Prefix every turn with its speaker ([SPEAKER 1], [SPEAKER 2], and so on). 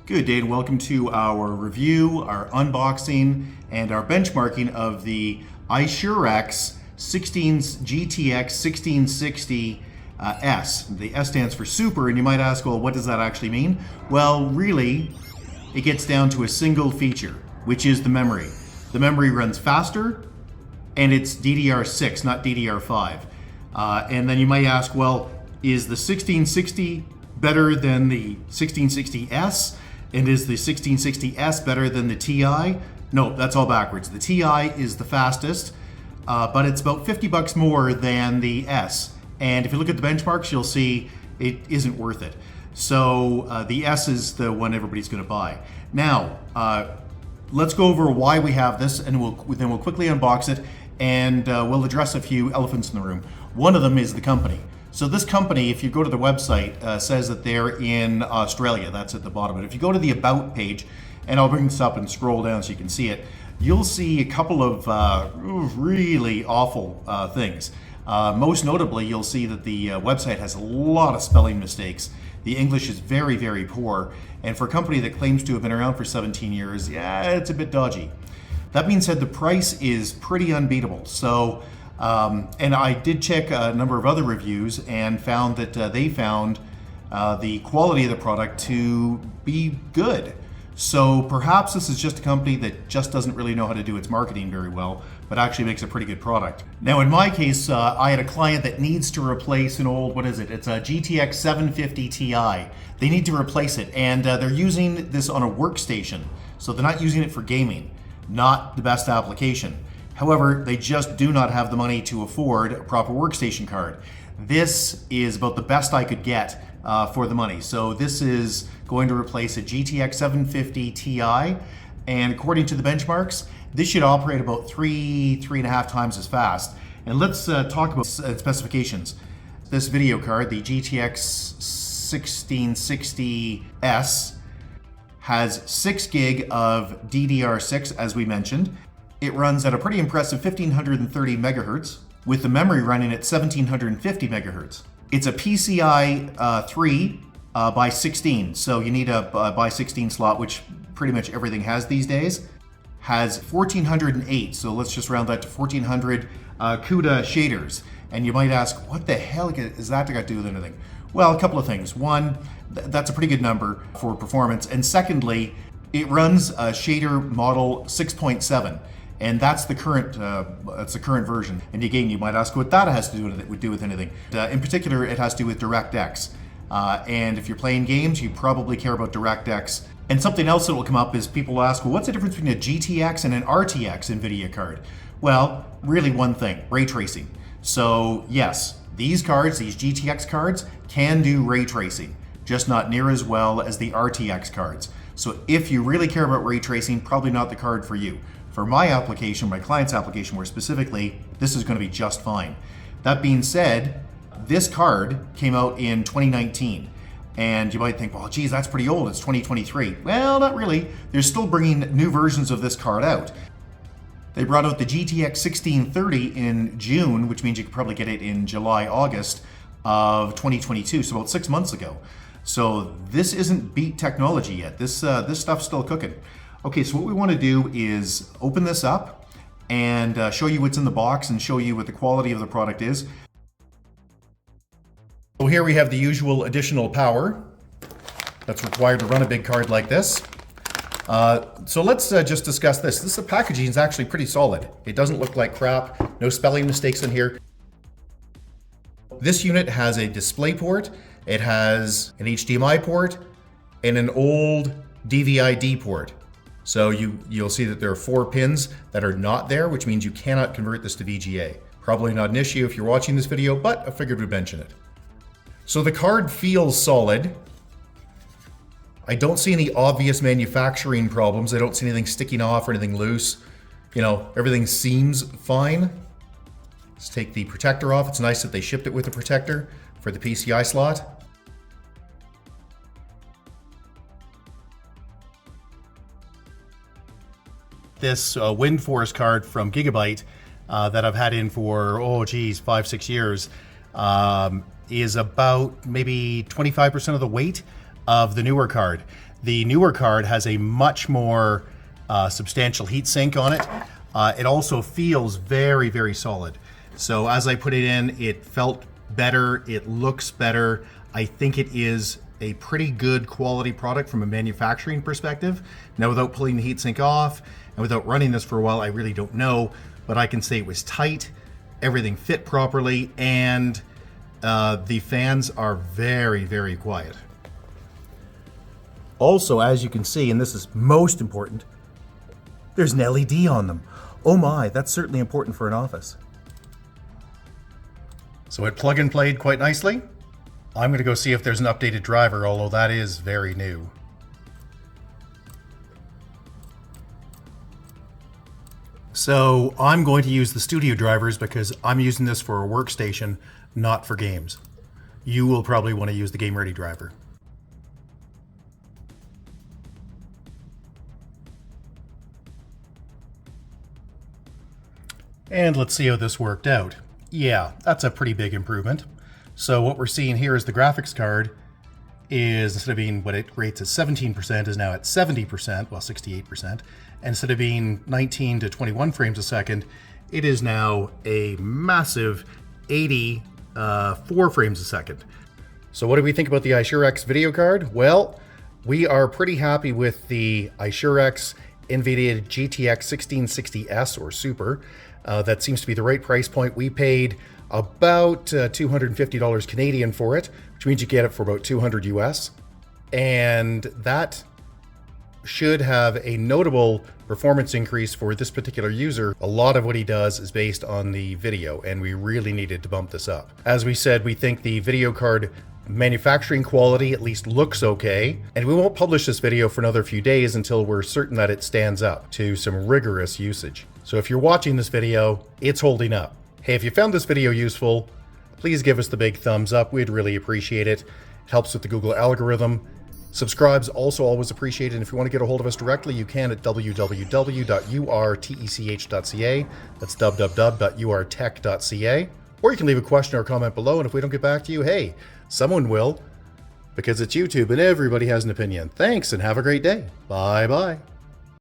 [SPEAKER 1] Good day and welcome to our review, our unboxing, and our benchmarking of the Aisurix GTX 1660 S. The S stands for Super, and you might ask, well, what does that actually mean? Well, really, it gets down to a single feature, which is the memory. The memory runs faster, and it's DDR6, not DDR5. And then you might ask, well, is the 1660 better than the 1660S? And is the 1660S better than the Ti? No, that's all backwards. The Ti is the fastest, but it's about 50 bucks more than the S. And if you look at the benchmarks, you'll see it isn't worth it. So the S is the one everybody's gonna buy. Now, let's go over why we have this, and then we'll quickly unbox it, and we'll address a few elephants in the room. One of them is the company. So this company, if you go to the website, says that they're in Australia. That's at the bottom. But if you go to the About page, and I'll bring this up and scroll down so you can see it, you'll see a couple of really awful things. Most notably, you'll see that the website has a lot of spelling mistakes. The English is very, very poor. And for a company that claims to have been around for 17 years, yeah, it's a bit dodgy. That being said, the price is pretty unbeatable. So, and I did check a number of other reviews and found that they found the quality of the product to be good. So perhaps this is just a company that just doesn't really know how to do its marketing very well, but actually makes a pretty good product. Now in my case, I had a client that needs to replace an old, what is it? It's a GTX 750 Ti. They need to replace it, and they're using this on a workstation. So they're not using it for gaming. Not the best application. However, they just do not have the money to afford a proper workstation card. This is about the best I could get for the money. So this is going to replace a GTX 750 Ti, and according to the benchmarks, this should operate about three and a half times as fast. And let's talk about specifications. This video card, the GTX 1660 S, has 6 gig of DDR6, as we mentioned. It runs at a pretty impressive 1530 megahertz, with the memory running at 1750 megahertz. It's a PCI 3 by 16, so you need a by 16 slot, which pretty much everything has these days. Has 1408, so let's just round that to 1400 CUDA shaders. And you might ask, what the hell is that got to do with anything? Well, a couple of things. One, that's a pretty good number for performance. And secondly, it runs a shader model 6.7. And that's the current version. And again, you might ask what that has to do with anything. In particular, it has to do with DirectX. And if you're playing games, you probably care about DirectX. And something else that will come up is people will ask, well, what's the difference between a GTX and an RTX Nvidia card? Well, really one thing, ray tracing. So yes, these cards, these GTX cards, can do ray tracing, just not near as well as the RTX cards. So if you really care about ray tracing, probably not the card for you. For my application, my client's application more specifically, this is going to be just fine. That being said, this card came out in 2019. And you might think, well, geez, that's pretty old. It's 2023. Well, not really. They're still bringing new versions of this card out. They brought out the GTX 1630 in June, which means you could probably get it in July, August of 2022, so about 6 months ago. So this isn't beat technology yet. This stuff's still cooking. Okay, so what we want to do is open this up and show you what's in the box and show you what the quality of the product is. So here we have the usual additional power that's required to run a big card like this. So let's just discuss this. The packaging is actually pretty solid. It doesn't look like crap. No spelling mistakes in here. This unit has a display port. It has an HDMI port and an old DVI-D port. So you'll see that there are 4 pins that are not there, which means you cannot convert this to VGA. Probably not an issue if you're watching this video, but I figured we'd mention it. So the card feels solid. I don't see any obvious manufacturing problems. I don't see anything sticking off or anything loose. You know, everything seems fine. Let's take the protector off. It's nice that they shipped it with a protector for the PCI slot. This WindForce card from Gigabyte that I've had in for, 5-6 years, is about maybe 25% of the weight of the newer card. The newer card has a much more substantial heatsink on it. It also feels very, very solid. So as I put it in, it felt better, it looks better. I think it is a pretty good quality product from a manufacturing perspective. Now, without pulling the heatsink off and without running this for a while, I really don't know, but I can say it was tight, everything fit properly, and the fans are very, very quiet. Also, as you can see, and this is most important, there's an LED on them. Oh my, that's certainly important for an office. So it plug and played quite nicely. I'm going to go see if there's an updated driver, although that is very new. So I'm going to use the studio drivers because I'm using this for a workstation, not for games. You will probably want to use the Game Ready driver. And let's see how this worked out. Yeah, that's a pretty big improvement. So what we're seeing here is the graphics card is, instead of being what it rates as 17%, is now at 70%, well 68%. And instead of being 19 to 21 frames a second, it is now a massive 84 frames a second. So what do we think about the Aisurix video card? Well, we are pretty happy with the Aisurix Nvidia GTX 1660 or Super. That seems to be the right price point. We paid about $250 Canadian for it, which means you get it for about 200 US. And that should have a notable performance increase for this particular user. A lot of what he does is based on the video, and we really needed to bump this up. As we said, we think the video card manufacturing quality at least looks okay, and we won't publish this video for another few days until we're certain that it stands up to some rigorous usage. So if you're watching this video, it's holding up. Hey, if you found this video useful, please give us the big thumbs up. We'd really appreciate it. It helps with the Google algorithm. Subscribe's also always appreciated. And if you want to get a hold of us directly, you can at www.urtech.ca. That's www.urtech.ca. Or you can leave a question or comment below, and if we don't get back to you, hey, someone will, because it's YouTube and everybody has an opinion. Thanks, and have a great day. Bye-bye.